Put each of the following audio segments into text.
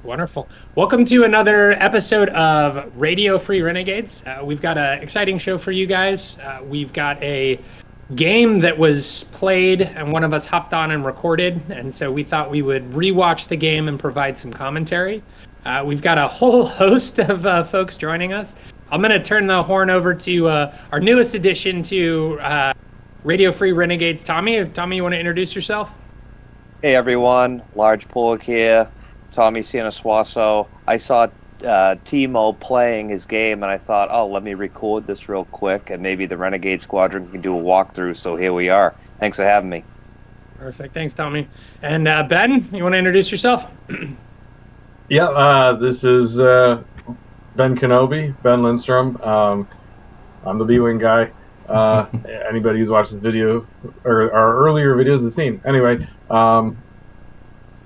Wonderful. Welcome to another episode of Radio Free Renegades. We've got an exciting show for you guys. We've got a game that was played and one of us hopped on and recorded. And so we thought we would rewatch the game and provide some commentary. We've got a whole host of folks joining us. I'm going to turn the horn over to our newest addition to Radio Free Renegades, Tommy. Tommy, you want to introduce yourself? Hey everyone, Large Pullock here, Tommy Sienasuaso. I saw Timo playing his game and I thought, oh, let me record this real quick and maybe the Renegade Squadron can do a walkthrough, so here we are. Thanks for having me. Perfect, thanks Tommy. And Ben, you want to introduce yourself? This is Ben Kenobi, Ben Lindstrom. I'm the B-Wing guy. Anybody who's watched this video or our earlier videos has seen. Anyway,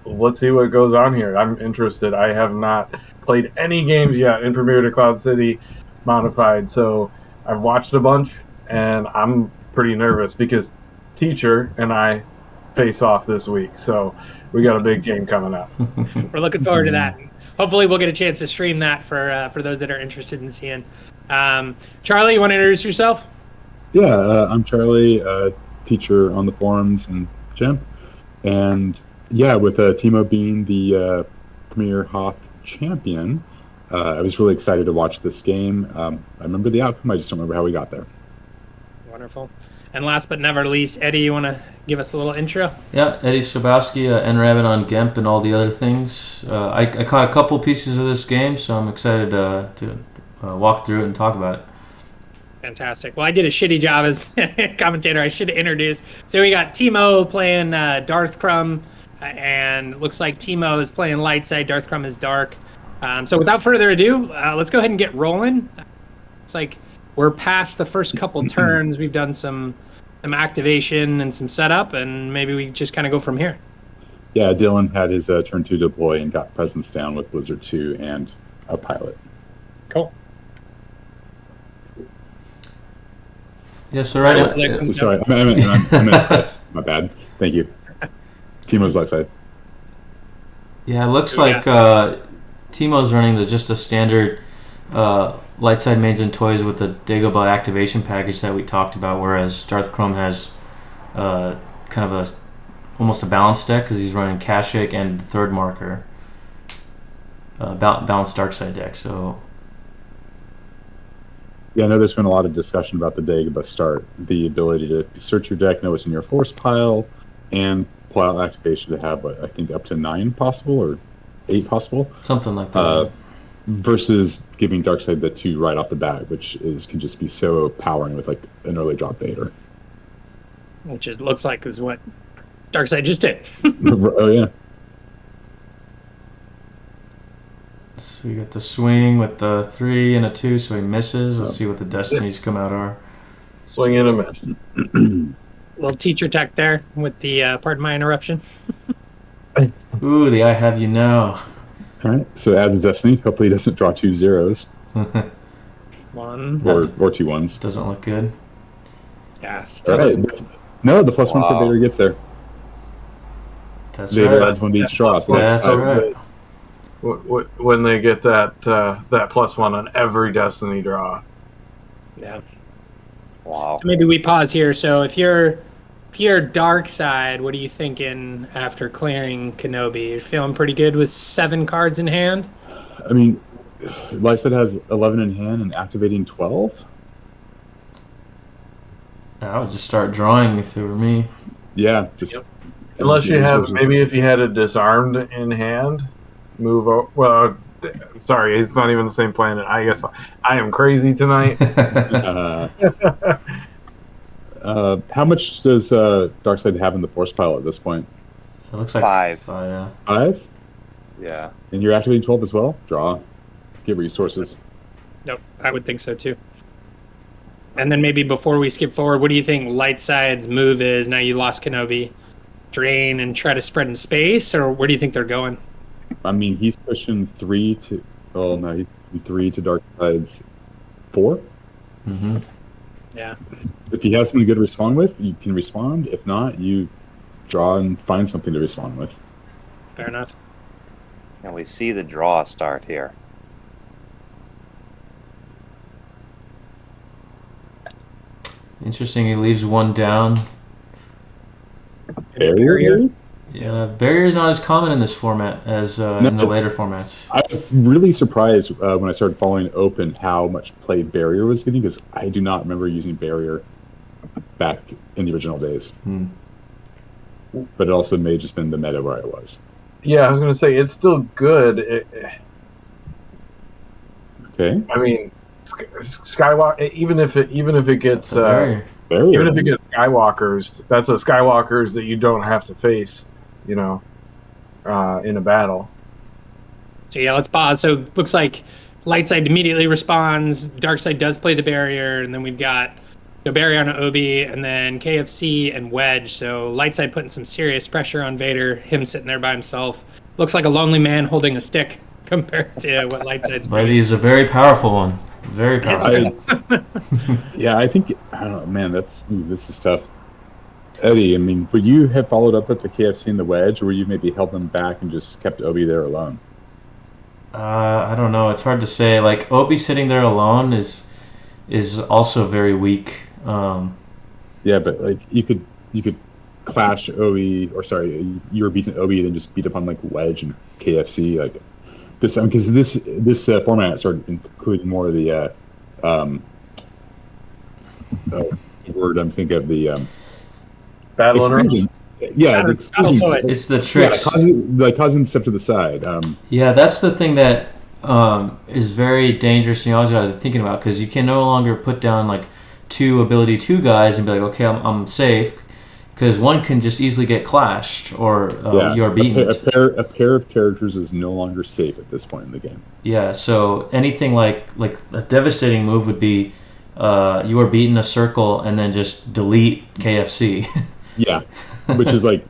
let's see what goes on here. I'm interested. I have not played any games yet in Premier to Cloud City modified, so I've watched a bunch and I'm pretty nervous because Teacher and I face off this week, so we got a big game coming up. We're looking forward to that. Hopefully we'll get a chance to stream that for those that are interested in seeing. Charlie, you want to introduce yourself? Yeah, I'm Charlie, teacher on the forums and Jim. And yeah, with Timo being the Premier Hoth champion, I was really excited to watch this game. I remember the outcome, I just don't remember how we got there. Wonderful. And last but never least, Eddie, you want to give us a little intro? Yeah, Eddie Schabowski, N-Rabbit on GEMP and all the other things. I caught a couple pieces of this game, so I'm excited to walk through it and talk about it. Fantastic. Well, I did a shitty job as commentator. I should introduce. So we got Timo playing DarthCrumb, and looks like Timo is playing light side, DarthCrumb is dark. So without further ado, let's go ahead and get rolling. It's like we're past the first couple turns. We've done some activation and some setup, and maybe we just kind of go from here. Yeah, Dylan had his turn 2 deploy and got presence down with Blizzard 2 and a pilot. Cool. Yeah, so right. Sorry, I meant Chris. My bad. Thank you. Timo's light side. Yeah, it looks like Timo's running just a standard light side mains and toys with the Dagobah activation package that we talked about, whereas DarthCrumb has kind of almost a balanced deck because he's running Kashyyyk and the third marker. Balanced dark side deck, so... Yeah, I know there's been a lot of discussion about the Dagobah start, the ability to search your deck, know what's in your force pile, and pull out activation to have, I think, up to 9 possible or 8 possible. Something like that. Versus giving Darkside the 2 right off the bat, which can just be so powering with like an early drop baiter. Which looks like is what Darkside just did. Oh yeah. So we got the swing with the 3 and a 2, so he misses. Let's see what the destinies come out are. Swing and a miss. Little teacher tech there with the pardon my interruption. Ooh, the I have you now. All right. So adds a destiny. Hopefully, he doesn't draw 2 zeros. 1 or 2 1s. Doesn't look good. Yeah, still All right. No, the +1 for Vader gets there. That's Vader right. adds 1 to each draw. So That's right. When they get that +1 on every destiny draw. Yeah. Wow. So maybe we pause here. So if you're dark side, what are you thinking after clearing Kenobi? You're feeling pretty good with 7 cards in hand? I mean, Lysed has 11 in hand and activating 12. I would just start drawing if it were me. Yeah, just Unless you have, maybe if you had a disarmed in hand, move over. Well, sorry, it's not even the same planet. I guess I am crazy tonight. How much does Darkside have in the force pile at this point? It looks like 5. Yeah. 5? Yeah. And you're activating 12 as well? Draw. Get resources. Nope, I would think so too. And then maybe before we skip forward, what do you think light side's move is? Now you lost Kenobi. Drain and try to spread in space, or where do you think they're going? I mean, he's pushing 3 to... Oh, no, he's pushing 3 to Darkside's 4. Mm-hmm. Yeah. If he has something good to respond with, you can respond. If not, you draw and find something to respond with. Fair enough. And we see the draw start here. Interesting. He leaves one down. Barrier? Yeah, barrier is not as common in this format as in the later formats. I was really surprised when I started following Open how much play Barrier was getting, because I do not remember using Barrier back in the original days. But it also may have just been the meta where I was. Yeah, I was going to say, it's still good. Okay. I mean, Skywalker, even if it gets Barrier. even if it gets Skywalkers, that's a Skywalkers that you don't have to face, in a battle. So yeah, let's pause. So looks like light side immediately responds. Dark side does play the barrier, and then we've got barrier on Obi, and then KFC and Wedge. So light side putting some serious pressure on Vader. Him sitting there by himself. Looks like a lonely man holding a stick compared to what light side's But bringing. he's a very powerful one. Very powerful. Yeah, I think, I don't know, man, this is tough. Eddie, I mean, would you have followed up with the KFC and the Wedge, or would you maybe held them back and just kept Obi there alone? I don't know. It's hard to say. Like, Obi sitting there alone is also very weak. Yeah, but like you could clash Obi, or sorry, you were beating Obi, and then just beat up on like Wedge and KFC, like this. Because this format started including more of the word I'm thinking of, the Battle exclusion. Yeah, the exclusion. It's the tricks. Yeah, causing step to the side. Yeah, that's the thing that is very dangerous. You always got to be thinking about, because you can no longer put down like 2 ability 2 guys and be like, okay, I'm safe, because one can just easily get clashed or you're beaten. A pair of characters is no longer safe at this point in the game. Yeah, so anything like a devastating move would be you are beaten a circle and then just delete KFC. Yeah, which is like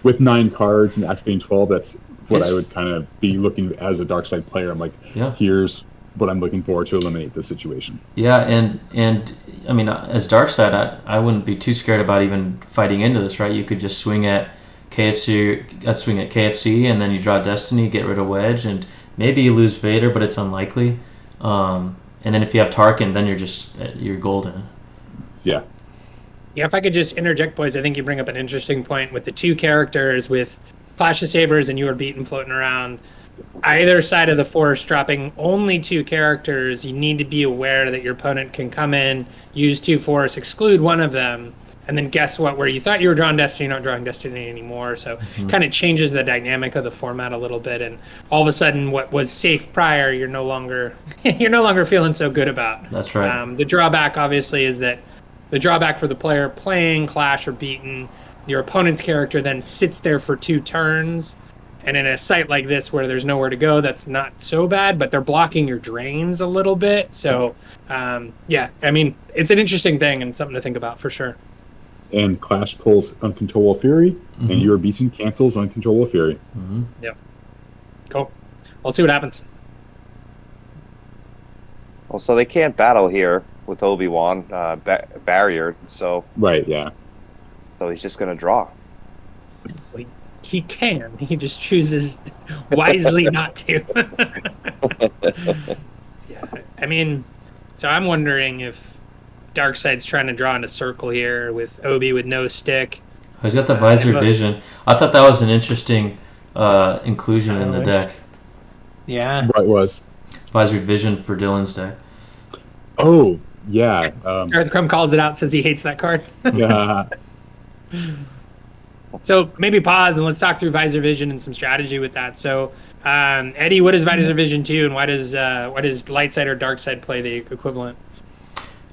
with 9 cards and activating 12. That's what I would kind of be looking as a dark side player. I'm like, here's what I'm looking for to eliminate this situation. Yeah, and I mean, as dark side, I wouldn't be too scared about even fighting into this, right? You could just swing at KFC, and then you draw Destiny, get rid of Wedge, and maybe you lose Vader, but it's unlikely. And then if you have Tarkin, then you're golden. Yeah. Yeah, if I could just interject, boys, I think you bring up an interesting point with the 2 characters with Clash of Sabers and You Are Beaten floating around. Either side of the Force dropping only 2 characters, you need to be aware that your opponent can come in, use 2 Force, exclude one of them, and then guess what? Where you thought you were drawing Destiny, you're not drawing Destiny anymore. So kind of changes the dynamic of the format a little bit, and all of a sudden, what was safe prior, you're no longer feeling so good about. That's right. The drawback, obviously, is that the drawback for the player playing Clash or Beaten, your opponent's character then sits there for 2 turns. And in a site like this where there's nowhere to go, that's not so bad, but they're blocking your drains a little bit. So, yeah, I mean, it's an interesting thing and something to think about for sure. And Clash pulls Uncontrollable Fury, and You Are Beaten cancels Uncontrollable Fury. Yep. Cool. We'll see what happens. Well, so they can't battle here with Obi-Wan barrier, so Right, yeah. so he's just going to draw. He can. He just chooses wisely not to. Yeah. I mean, so I'm wondering if Darkseid's trying to draw in a circle here with Obi with no stick. He's got the Visored Vision. I thought that was an interesting inclusion in the deck. Yeah. What was? Visored Vision for Dylan's deck. Oh, yeah. DarthCrumb calls it out, says he hates that card. Yeah. So maybe pause and let's talk through Visor Vision and some strategy with that. So, Eddie, what is Visor Vision 2, and why does light side or dark side play the equivalent?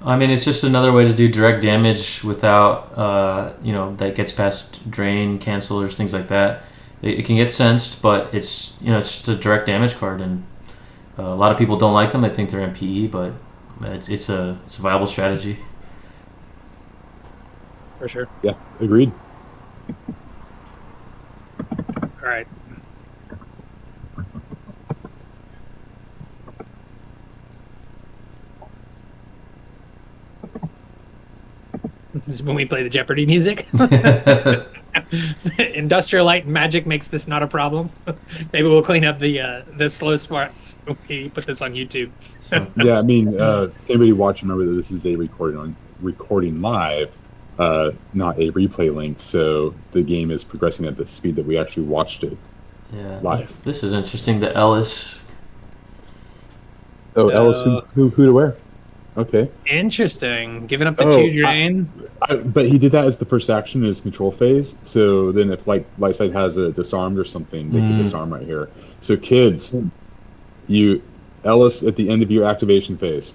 I mean, it's just another way to do direct damage without, that gets past drain, cancelers, things like that. It can get sensed, but it's just a direct damage card, and a lot of people don't like them. They think they're MPE, but it's a viable strategy. For sure. Yeah, agreed. All right. This is when we play the Jeopardy music. Industrial light and magic makes this not a problem. Maybe we'll clean up the slow spots when we put this on YouTube. So, Yeah, I mean, anybody watching, remember that this is a recording live, not a replay link. So the game is progressing at the speed that we actually watched it yeah, live. this is interesting. The Ellis. Oh, Ellis, who to wear? Okay. Interesting. Giving up the 2 drain. But he did that as the first action in his control phase. So then if Lightside has a disarmed or something, they can disarm right here. So kids, Ellis at the end of your activation phase.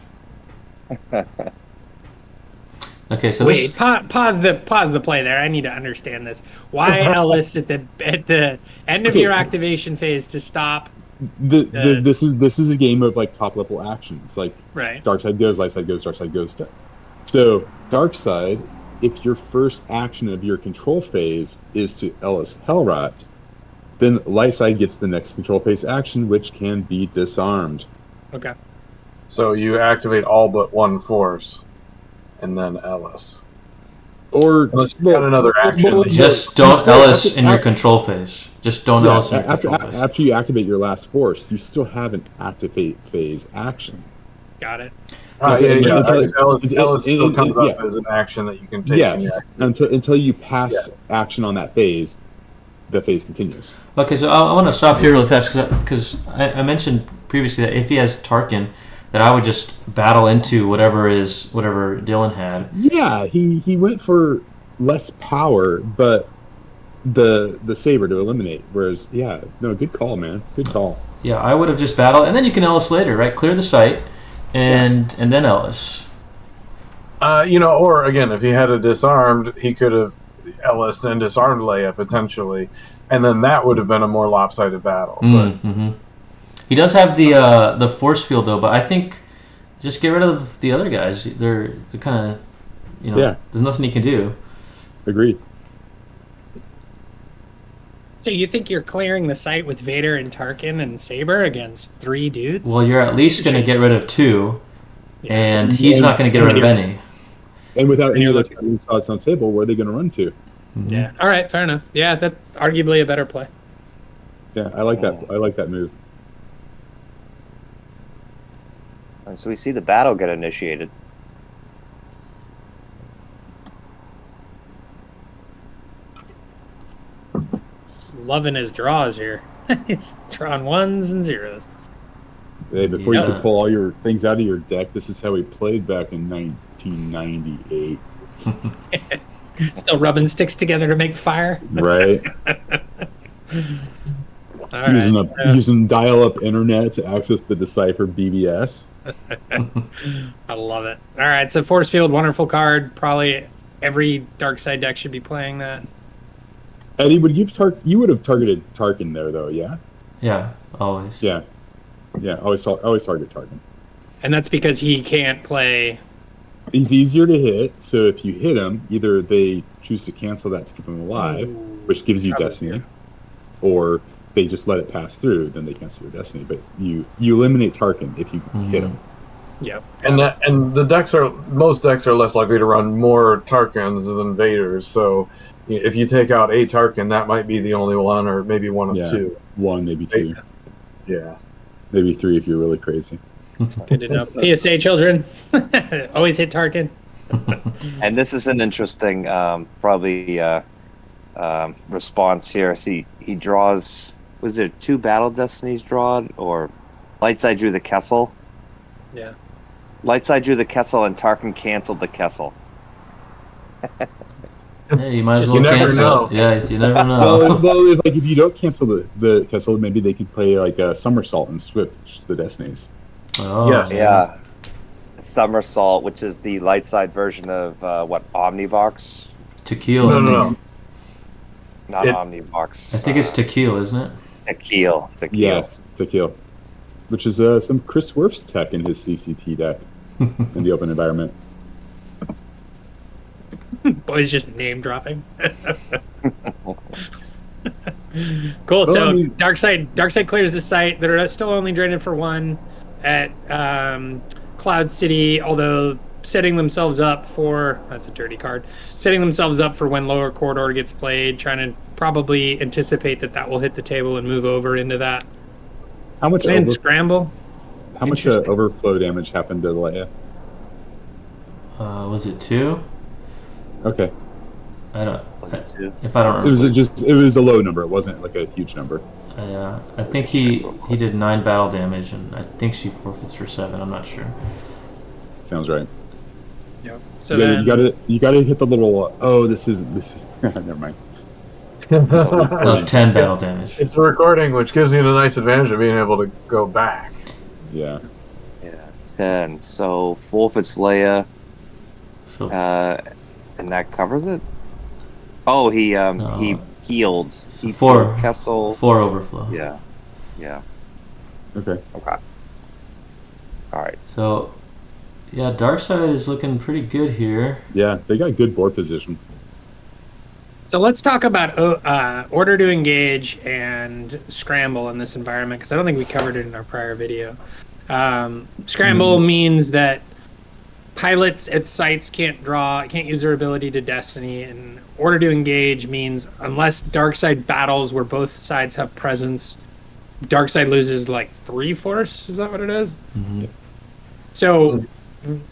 Okay, so Wait, pause the play there. I need to understand this. Why Ellis at the end of your activation phase to stop? This is a game of like top level actions. Like Right. Dark side goes, light side goes, dark side goes. So dark side, if your first action of your control phase is to Ellis Hellrat, then light side gets the next control phase action, which can be disarmed. Okay. So you activate all but one force, and then Ellis. Or Unless you got another action. just don't Ellis in your control phase. Just don't Ellis in your control phase. After you activate your last force, you still have an activate phase action. Got it. Ellis still comes up as an action that you can take. Yes, until you pass action on that phase, the phase continues. Okay, so I want to stop here really fast because I mentioned previously that if he has Tarkin, that I would just battle into whatever Dylan had. Yeah, he went for less power, but the saber to eliminate. Whereas, good call, man. Good call. Yeah, I would have just battled, and then you can Ellis later, right? Clear the site, and then Ellis. Or again, if he had a disarmed, he could have Ellis and disarmed Leia potentially, and then that would have been a more lopsided battle. He does have the force field though, but I think just get rid of the other guys. They're kind of, there's nothing he can do. Agreed. So you think you're clearing the site with Vader and Tarkin and Saber against 3 dudes? Well, you're at least going to get rid of 2, and he's not going to get rid of any. And without any other thoughts on the table, where are they going to run to? Yeah. All right. Fair enough. Yeah, that's arguably a better play. Yeah, I like that. I like that move. And so we see the battle get initiated. Just loving his draws here. He's drawing 1s and 0s. Hey, before you could pull all your things out of your deck, this is how we played back in 1998. Still rubbing sticks together to make fire. Right. Using dial-up internet to access the Decipher BBS. I love it. All right, so Force Field, wonderful card. Probably every dark side deck should be playing that. Eddie, you would have targeted Tarkin there, though, yeah? Yeah, always. Yeah, always target Tarkin. And that's because he can't play. He's easier to hit, so if you hit him, either they choose to cancel that to keep him alive, which gives you Destiny, or they just let it pass through, then they cancel your Destiny. But you eliminate Tarkin if you hit him. Yep. And the most decks are less likely to run more Tarkins than Vaders. So if you take out a Tarkin, that might be the only one, or maybe one of 2. 1, maybe 2. Yeah. Maybe 3 if you're really crazy. Good to know. PSA, children. Always hit Tarkin. And this is an interesting, response here. See, he draws. Was there 2 Battle Destinies drawn, or Lightside drew the Kessel? Yeah. Lightside drew the Kessel, and Tarkin canceled the Kessel. Hey, you might as well cancel it. Yeah, you never know. well, if you don't cancel the Kessel, maybe they could play like a Somersault and switch the Destinies. Oh. Yes. Yeah. Somersault, which is the light side version of Omnivox? Tequila. No. Not Omnivox. I think it's Tequila, isn't it? Tequila. Yes, Tequila. Which is some Chris Werf's tech in his CCT deck in the open environment. Boys just name dropping. Cool. So Darkseid clears the site. They're still only draining for 1 at Cloud City, although setting themselves up for, that's a dirty card, setting themselves up for when lower corridor gets played, trying to probably anticipate that will hit the table and move over into that. How much And scramble. How much overflow damage happened to Leia? Was it 2? Okay. I don't. Was it 2? If I don't remember. It was a low number. It wasn't like a huge number. I think he did 9 battle damage, and I think she forfeits for 7. I'm not sure. Sounds right. Yep. So you gotta hit the little. Oh, this is. Never mind. 10 battle damage. It's a recording, which gives you the nice advantage of being able to go back. Yeah. Yeah, 10. So forfeits Leia. So And that covers it? Oh, he healed. He 4 healed Kessel. 4 overflow. Yeah. Okay. Alright. So, yeah, Darkside is looking pretty good here. Yeah, they got good board position. So let's talk about order to engage and scramble in this environment, because I don't think we covered it in our prior video. Scramble means that pilots at sites can't use their ability to destiny, and order to engage means unless Darkside battles where both sides have presence, Darkside loses like 3 force. Is that what it is? Mm-hmm. So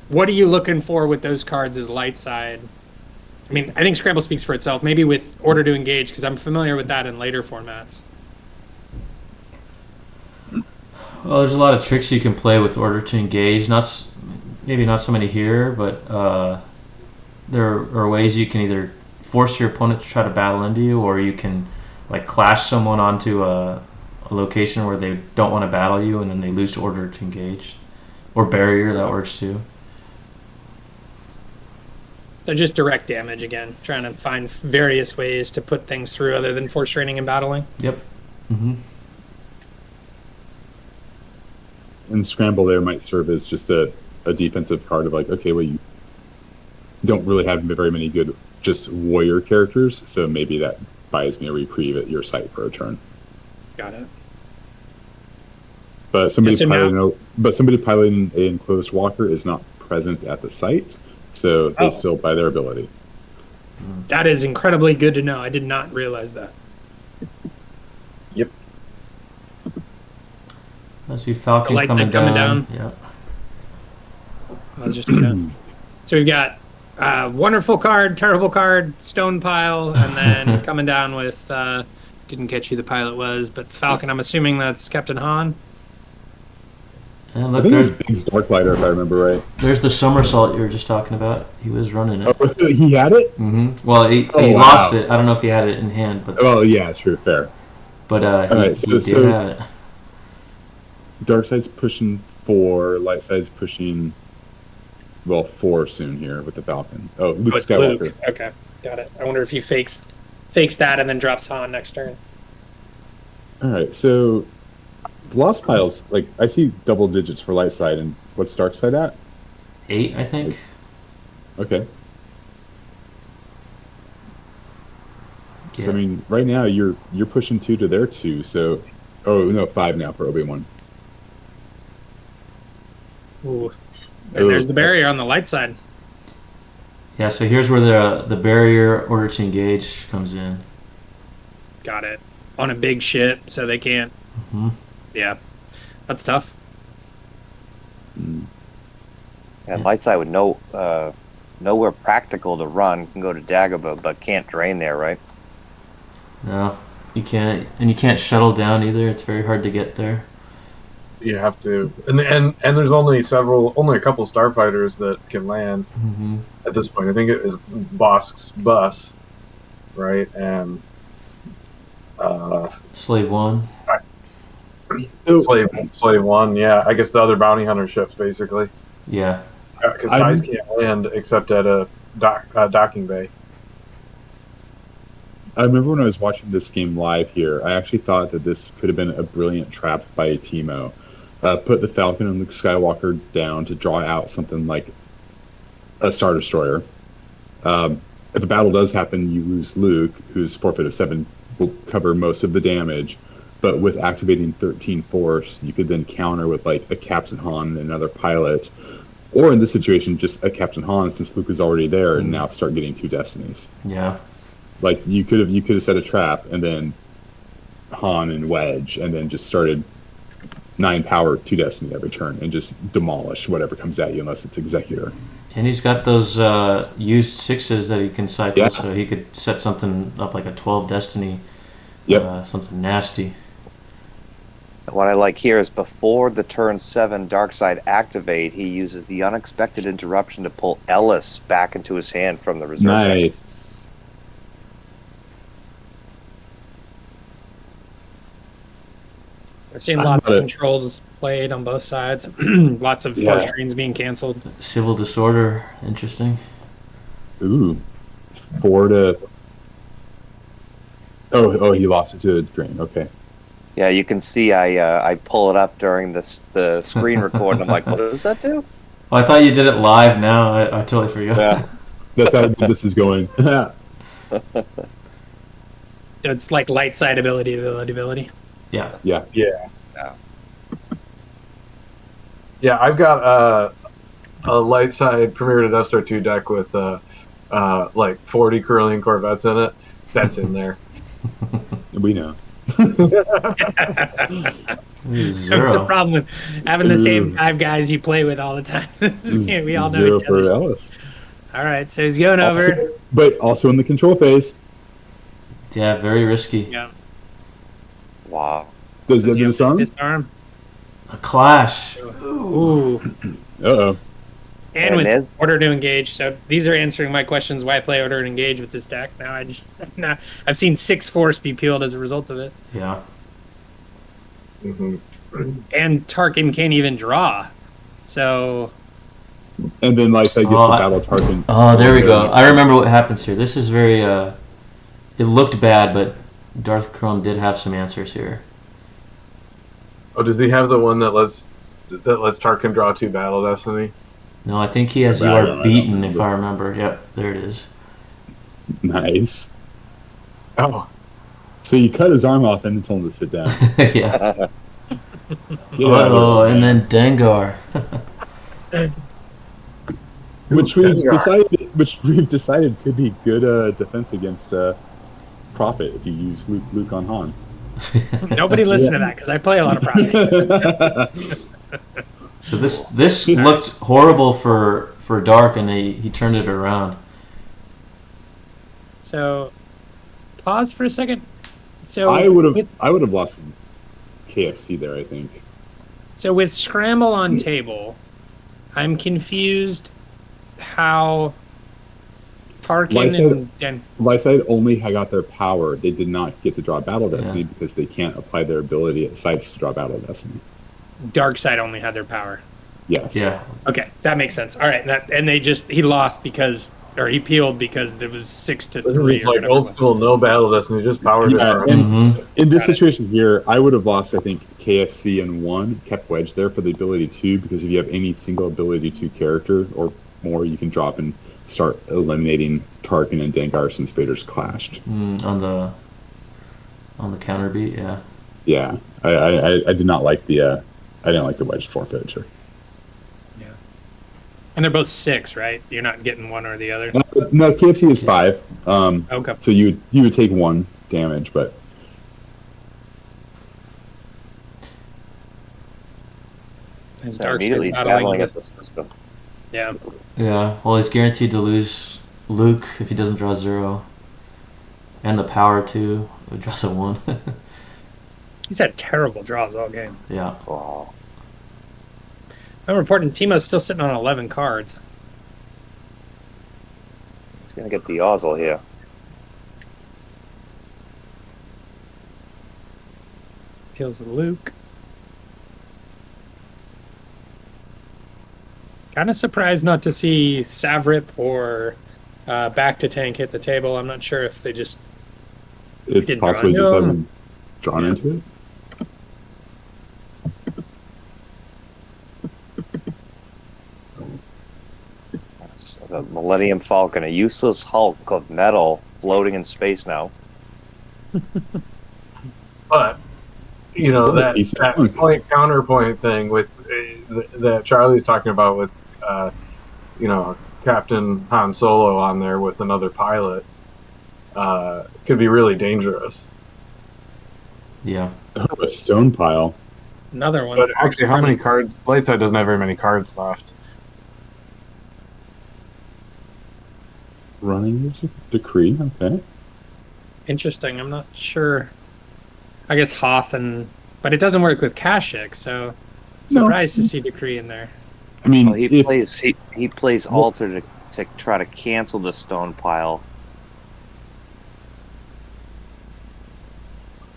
what are you looking for with those cards as light side? I mean, I think Scramble speaks for itself. Maybe with order to engage, because I'm familiar with that in later formats. Well, there's a lot of tricks you can play with order to engage. Maybe not so many here, but there are ways you can either force your opponent to try to battle into you, or you can like clash someone onto a location where they don't want to battle you, and then they lose order to engage. Or barrier, that works too. So just direct damage again, trying to find various ways to put things through other than force training and battling. Yep. Mm-hmm. And Scramble there might serve as just a defensive card of like, okay, well, you don't really have very many good just warrior characters, so maybe that buys me a reprieve at your site for a turn. Got it. But somebody piloting a enclosed walker is not present at the site, so they still buy their ability. That is incredibly good to know. I did not realize that. Yep. I see Falcon light coming side coming down. Yeah. I was just gonna. So we've got wonderful card, terrible card, stone pile, and then coming down with didn't catch who the pilot was, but Falcon. I'm assuming that's Captain Han. And I look, think it was Biggs Darklighter, if I remember right. there's the somersault you were just talking about. He was running it. Oh, he had it? Mm-hmm. Well, he lost it. I don't know if he had it in hand, but well, yeah, true, fair. But he did have it. Dark side's pushing 4, light side's pushing 4 soon here with the Falcon. Oh, Luke Skywalker. Luke. Okay, got it. I wonder if he fakes that and then drops Han next turn. All right, so the lost piles, like I see double digits for light side, and what's dark side at? 8, I think. Okay. Yeah. So I mean, right now you're pushing 2 to their 2. So, 5 now for Obi-Wan. Ooh. And there's the barrier on the light side. Yeah, so here's where the barrier order to engage comes in. Got it. On a big ship, so they can't. Mm-hmm. Yeah, that's tough. And light side with nowhere practical to run, can go to Dagobah, but can't drain there, right? No, you can't, and you can't shuttle down either. It's very hard to get there. You have to, and there's only a couple starfighters that can land at this point. I think it is Bosk's bus, right, and Slave 1. Slave 1. Yeah, I guess the other bounty hunter ships basically. Yeah. Because guys can't land except at a docking bay. I remember when I was watching this game live here, I actually thought that this could have been a brilliant trap by Teemo. Put the Falcon and Luke Skywalker down to draw out something like a Star Destroyer. If a battle does happen, you lose Luke, whose forfeit of 7 will cover most of the damage. But with activating 13 Force, you could then counter with like a Captain Han and another pilot, Or in this situation, just a Captain Han, since Luke is already there, and now start getting 2 destinies. Yeah. Like you could have set a trap and then Han and Wedge, and then just started 9 power 2 destiny every turn, and just demolish whatever comes at you, unless it's Executor. And he's got those used 6s that he can cycle, Yeah. so he could set something up like a 12 destiny. Yep. Something nasty. What I like here is before the turn 7 dark side activate, he uses the unexpected interruption to pull Ellis back into his hand from the reserve. Nice. I've seen lots of controls played on both sides. Lots of force trains being canceled. Civil disorder, interesting. Ooh. 4 to... Oh, he lost it to a drain. Okay. Yeah, you can see I pull it up during the screen record, and I'm like, what does that do? Well, I thought you did it live now. I totally forgot. Yeah. That's how this is going. It's like light side ability. Yeah. Yeah. Yeah, I've got a light side Premier to Death Star 2 deck with like 40 Carillion Corvettes in it. That's in there. We know. That's the problem with having the same 5 guys you play with all the time. We all know 0 each other. for Ellis. All right, so he's going over. But also in the control phase. Yeah, very risky. Yeah. Wow. Does that disarm? Disarm. A clash. Ooh. Uh-oh. And with order to engage. So these are answering my questions why I play order to engage with this deck. Now I've seen 6 force be peeled as a result of it. Yeah. Mm-hmm. And Tarkin can't even draw. So And then Lysite gets to battle Tarkin. Oh, there we go. I remember what happens here. This is very it looked bad, but DarthCrumb did have some answers here. Oh, does he have the one that lets Tarkin draw 2 battle destiny? No, I think he has You Are Beaten, if I remember. Yep, there it is. Nice. Oh. So you cut his arm off and then told him to sit down. Yeah. And then Dengar. which we've decided could be good defense against Prophet if you use Luke on Han. Nobody listen to that because I play a lot of Prophet. So this looked horrible for Dark, and he turned it around. So pause for a second. So I would have lost KFC there, I think. So with Scramble on table, I'm confused how Tarkin and Lysite only got their power. They did not get to draw Battle Destiny because they can't apply their ability at sites to draw Battle Destiny. Darkseid only had their power. Yes. Yeah. Okay, that makes sense. All right, and he lost because, or he peeled because it was 6-3. It's like old school, no Battle Destiny, just power. Yeah, and in this situation here, I would have lost, I think, KFC and 1, kept Wedge there for the ability 2, because if you have any single ability 2 character or more, you can drop and start eliminating Tarkin and Dengar since Vader's clashed. On the counter beat, yeah. Yeah, I did not like the I didn't like the Wedge forfeiture. Yeah, and they're both 6, right? You're not getting one or the other. No, KFC is 5. Okay. So you would take 1 damage, but. And So immediately battling at the system. Yeah. Yeah. Well, he's guaranteed to lose Luke if he doesn't draw 0, and the power too. If he draws a 1. He's had terrible draws all game. Yeah. Wow. I'm reporting Timo's still sitting on 11 cards. He's going to get the Ozzel here. Kills Luke. Kind of surprised not to see Savrip or Back to Tank hit the table. I'm not sure if they just... It's possible he just hasn't drawn into it. The Millennium Falcon, a useless hulk of metal floating in space now. But that point counterpoint thing with that Charlie's talking about with Captain Han Solo on there with another pilot could be really dangerous. Yeah. Oh, a stone pile. Another one. But actually, how many cards? Lightside doesn't have very many cards left. Running decree. Okay. Interesting. I'm not sure. I guess Hoth but it doesn't work with Kashyyyk, so surprised to see Decree in there. I mean, Well, he plays Alter to try to cancel the stone pile.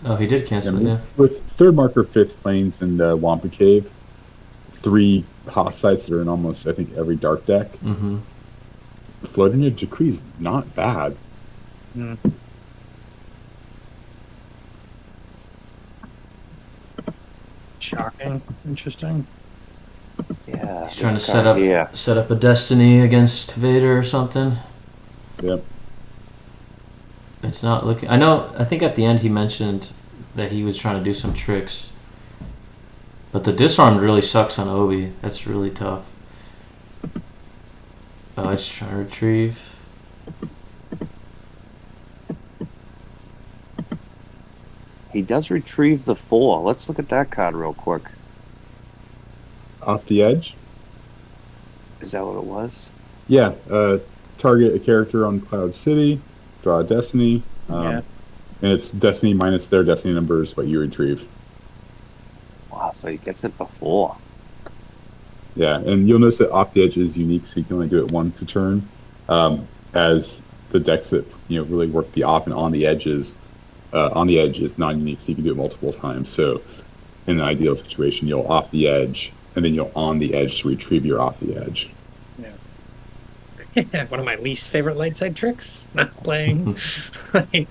Oh, he did cancel it, yeah. With third marker, fifth planes, and Wampa Cave, 3 Hoth sites that are in almost, I think, every dark deck. Mm-hmm. Floating a decree is not bad. Mm. Shocking. Interesting. Yeah, He's trying to this card here. set up a destiny against Vader or something. Yep. It's not looking. I think at the end he mentioned that he was trying to do some tricks. But the disarm really sucks on Obi. That's really tough. Oh, it's trying to retrieve. He does retrieve the 4. Let's look at that card real quick. Off the edge. Is that what it was? Yeah. Target a character on Cloud City. Draw a destiny. Yeah. And it's destiny minus their destiny number is what you retrieve. Wow, so he gets it before. Yeah, and you'll notice that off the edge is unique, so you can only do it once a turn. As the decks that really work the off and on the edges, on the edge is non-unique, so you can do it multiple times. So, in an ideal situation, you'll off the edge, and then you'll on the edge to retrieve your off the edge. Yeah. One of my least favorite light side tricks. Not playing.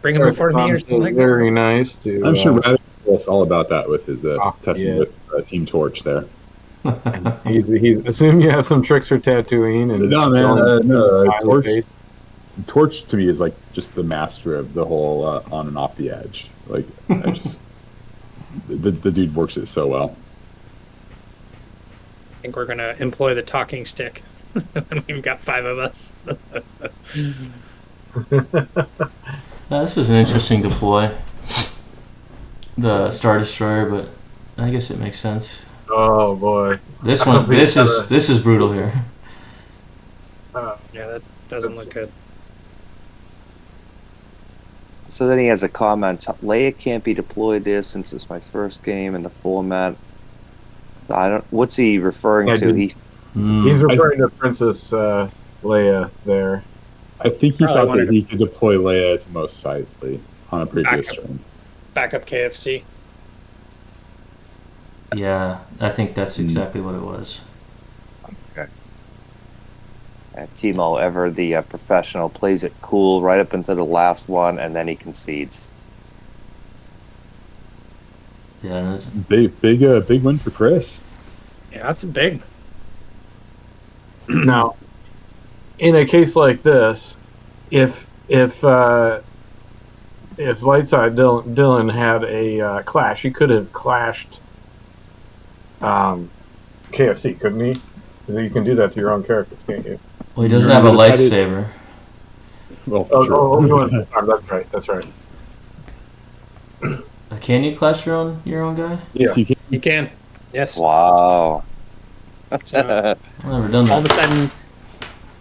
Bring him before me or something like that. Very nice. I'm sure Raditz told us all about that with his testing with Team Torch there. He's assume you have some tricks for Tatooine. And no, man, no. Torch to me is like just the master of the whole on and off the edge. Like, I just the dude works it so well. I think we're gonna employ the talking stick. We've got 5 of us. This is an interesting deploy. The Star Destroyer, but I guess it makes sense. Oh boy, this is brutal here. Yeah, that doesn't look good. So then he has a comment. Leia can't be deployed there since it's my first game in the format. What's he referring to? He's referring to Princess Leia there. I think he thought that he could deploy Leia to most sites on a previous stream. Backup KFC. Yeah, I think that's exactly what it was. Okay. Timo, ever the professional, plays it cool right up until the last one, and then he concedes. Yeah, big win for Chris. Yeah, that's big. Now, in a case like this, if Lightside Dylan had a clash, he could have clashed KFC, couldn't he? Because you can do that to your own characters, can't you? Well, he doesn't have a lightsaber. Well, sure. That's right. Can you clash your own guy? Yes, you can. You can. Yes. Wow. So, I've never done that. all of a sudden,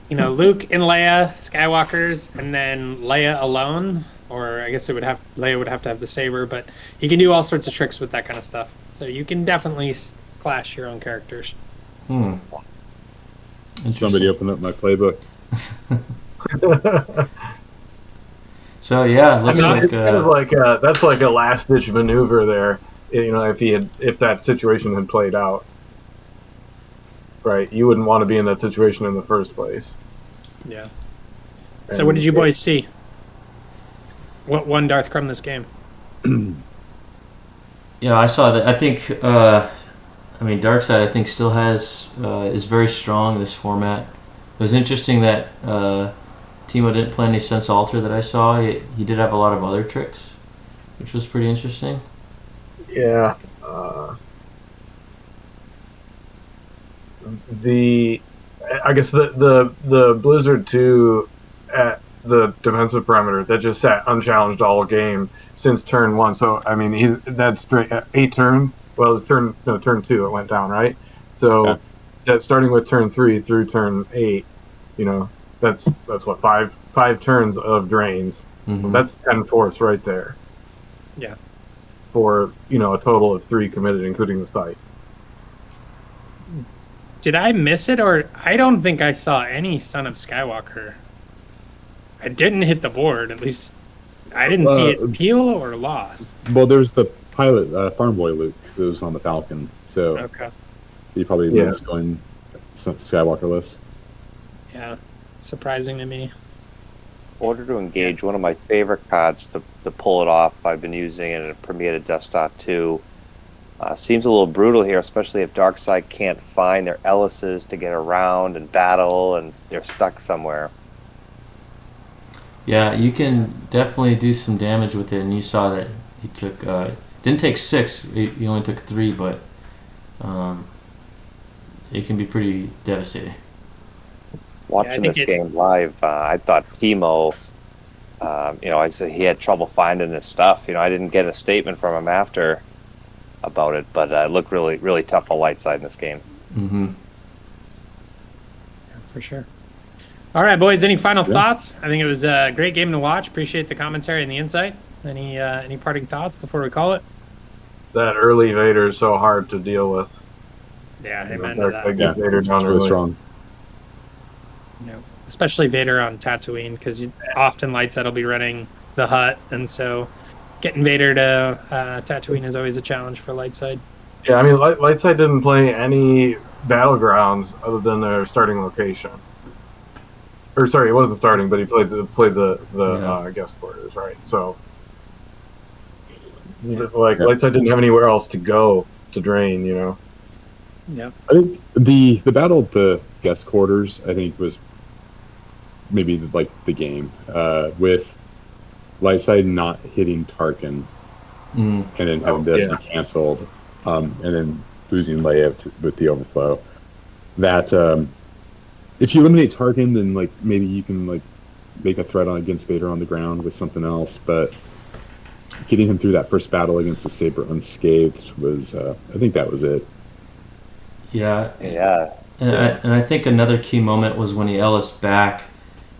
Luke and Leia, Skywalkers, and then Leia alone, or I guess Leia would have to have the saber, but you can do all sorts of tricks with that kind of stuff. So you can definitely clash your own characters. Somebody opened up my playbook. So yeah, it looks it's kind of like that's like a last ditch maneuver there. If that situation had played out, right? You wouldn't want to be in that situation in the first place. Yeah. So what did you boys see? What won DarthCrumb this game? I saw that. I think, Darkside, I think, still is very strong in this format. It was interesting that Timo didn't play any Sense Alter that I saw. He did have a lot of other tricks, which was pretty interesting. Yeah. I guess the Blizzard 2 at the defensive perimeter that just sat unchallenged all game since turn 1. So I mean, that's straight 8 turns. Well, turn 2 it went down, right? So that starting with turn 3 through turn 8, that's what five turns of drains. Mm-hmm. That's 10 force right there. Yeah. For a total of 3 committed, including the site. Did I miss it, or I don't think I saw any Son of Skywalker. I didn't hit the board, at least I didn't see it peel or lost. Well, there's the pilot Farm Boy Luke that was on the Falcon, so Okay. he probably was going Skywalker list. Yeah, surprising to me. Order to Engage, one of my favorite cards to pull it off. I've been using it in Premiere to Death Star 2. Seems a little brutal here, especially if Darkseid can't find their Ellises to get around and battle, and they're stuck somewhere. Yeah, you can definitely do some damage with it, and you saw that he took didn't take 6. He only took 3, but it can be pretty devastating. Watching this game live, I thought Timo, I said he had trouble finding his stuff. I didn't get a statement from him after about it, but it looked really, really tough on light side in this game. Mm-hmm. Yeah, for sure. All right, boys. Any final thoughts? I think it was a great game to watch. Appreciate the commentary and the insight. Any parting thoughts before we call it? That early Vader is so hard to deal with. Yeah, amen to that. Gets Vader down really early. strong. Especially Vader on Tatooine, because often Lightside will be running the hut, and so getting Vader to Tatooine is always a challenge for Lightside. Yeah, I mean, Lightside didn't play any battlegrounds other than their starting location. Or sorry, it wasn't starting, but he played the guest quarters, right? So, Lightside didn't have anywhere else to go to drain, Yeah. I think the battle at the guest quarters, I think, was maybe the game with Lightside not hitting Tarkin and then having Destiny canceled, and then losing Leia with the overflow. That if you eliminate Tarkin, then maybe you can make a threat against Vader on the ground with something else. But getting him through that first battle against the Saber unscathed was, I think that was it. Yeah. Yeah. And I think another key moment was when he Ellis back.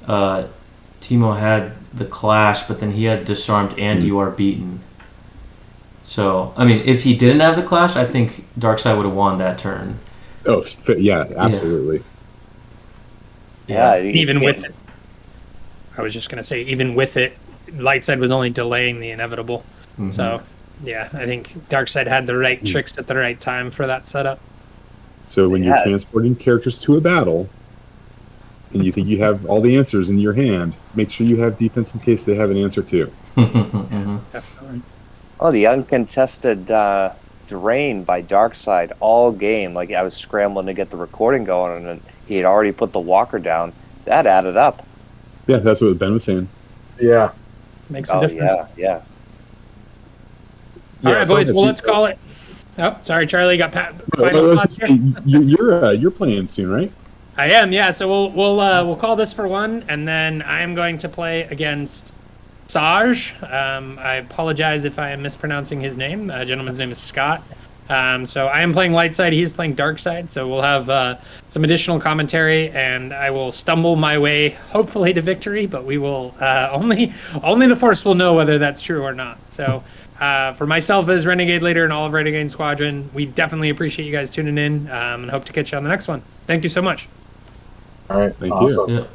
Timo had the clash, but then he had disarmed and you are beaten. So, I mean, if he didn't have the clash, I think Darkseid would have won that turn. Oh, yeah, absolutely. Yeah. Even with it, I was just going to say, even with it, Lightside was only delaying the inevitable. Mm-hmm. So, yeah, I think Darkseid had the right tricks at the right time for that setup. So when you're transporting characters to a battle, and you think you have all the answers in your hand, make sure you have defense in case they have an answer too. Yeah, definitely. Oh, the uncontested drain by Darkseid all game. I was scrambling to get the recording going, and he had already put the walker down. That added up. Yeah, that's what Ben was saying. Yeah. Makes a difference. Yeah. All right, boys. Well, let's call it. Oh, sorry, Charlie. Got final thoughts here? You're playing soon, right? I am, yeah. So we'll call this for one, and then I am going to play against Saj. I apologize if I am mispronouncing his name. The gentleman's name is Scott. So I am playing Lightside. He is playing Darkside. So we'll have some additional commentary, and I will stumble my way, hopefully, to victory. But we will only the Force will know whether that's true or not. So. For myself as Renegade Leader and all of Renegade Squadron, we definitely appreciate you guys tuning in and hope to catch you on the next one. Thank you so much. All right. Thank awesome. you. Yeah.